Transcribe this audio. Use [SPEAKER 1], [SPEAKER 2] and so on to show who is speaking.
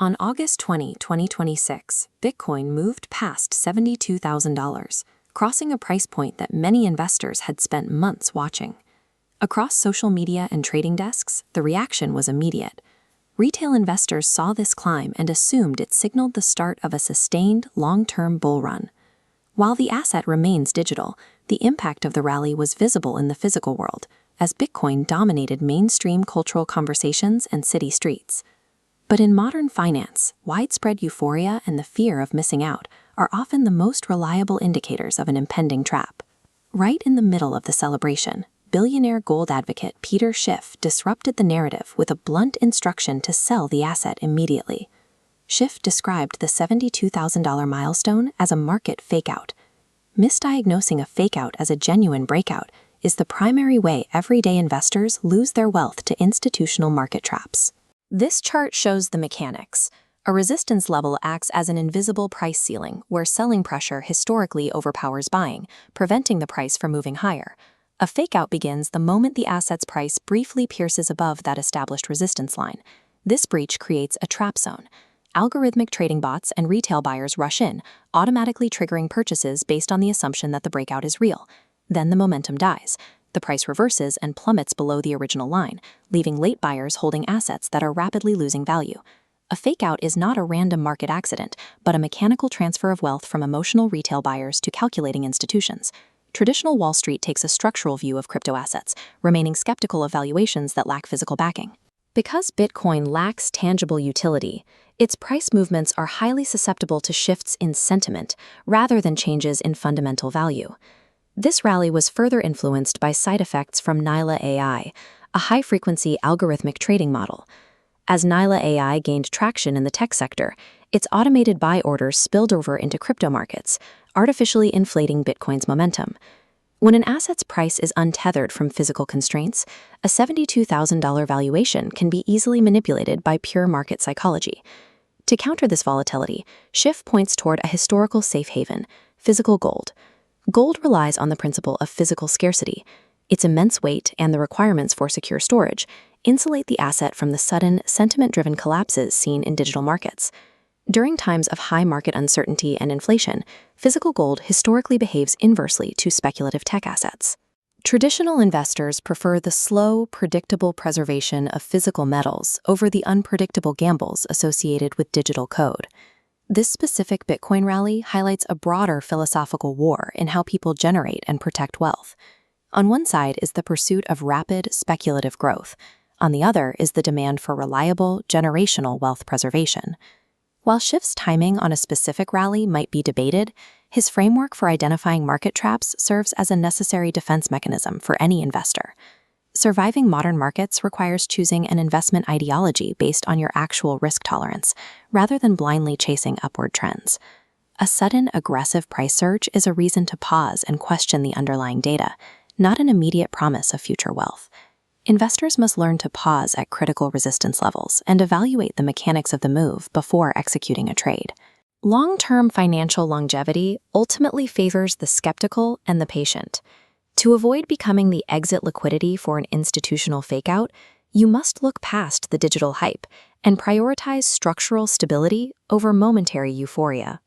[SPEAKER 1] On August 20, 2026, Bitcoin moved past $72,000, crossing a price point that many investors had spent months watching. Across social media and trading desks, the reaction was immediate. Retail investors saw this climb and assumed it signaled the start of a sustained, long-term bull run. While the asset remains digital, the impact of the rally was visible in the physical world, as Bitcoin dominated mainstream cultural conversations and city streets. But in modern finance, widespread euphoria and the fear of missing out are often the most reliable indicators of an impending trap. Right in the middle of the celebration, billionaire gold advocate Peter Schiff disrupted the narrative with a blunt instruction to sell the asset immediately. Schiff described the $72,000 milestone as a market fakeout. Misdiagnosing a fakeout as a genuine breakout is the primary way everyday investors lose their wealth to institutional market traps. This chart shows the mechanics. A resistance level acts as an invisible price ceiling where selling pressure historically overpowers buying, preventing the price from moving higher. A fakeout begins the moment the asset's price briefly pierces above that established resistance line. This breach creates a trap zone. Algorithmic trading bots and retail buyers rush in, automatically triggering purchases based on the assumption that the breakout is real. Then the momentum dies. The price reverses and plummets below the original line, leaving late buyers holding assets that are rapidly losing value. A fakeout is not a random market accident, but a mechanical transfer of wealth from emotional retail buyers to calculating institutions. Traditional Wall Street takes a structural view of crypto assets, remaining skeptical of valuations that lack physical backing. Because Bitcoin lacks tangible utility, its price movements are highly susceptible to shifts in sentiment rather than changes in fundamental value. This rally was further influenced by side effects from Nyla AI, a high-frequency algorithmic trading model. As Nyla AI gained traction in the tech sector, its automated buy orders spilled over into crypto markets, artificially inflating Bitcoin's momentum. When an asset's price is untethered from physical constraints, a $72,000 valuation can be easily manipulated by pure market psychology. To counter this volatility, Schiff points toward a historical safe haven, physical gold. Gold relies on the principle of physical scarcity. Its immense weight and the requirements for secure storage insulate the asset from the sudden, sentiment-driven collapses seen in digital markets. During times of high market uncertainty and inflation, physical gold historically behaves inversely to speculative tech assets. Traditional investors prefer the slow, predictable preservation of physical metals over the unpredictable gambles associated with digital code. This specific Bitcoin rally highlights a broader philosophical war in how people generate and protect wealth. On one side is the pursuit of rapid, speculative growth. On the other is the demand for reliable, generational wealth preservation. While Schiff's timing on a specific rally might be debated, his framework for identifying market traps serves as a necessary defense mechanism for any investor. Surviving modern markets requires choosing an investment ideology based on your actual risk tolerance, rather than blindly chasing upward trends. A sudden, aggressive price surge is a reason to pause and question the underlying data, not an immediate promise of future wealth. Investors must learn to pause at critical resistance levels and evaluate the mechanics of the move before executing a trade. Long-term financial longevity ultimately favors the skeptical and the patient. To avoid becoming the exit liquidity for an institutional fakeout, you must look past the digital hype and prioritize structural stability over momentary euphoria.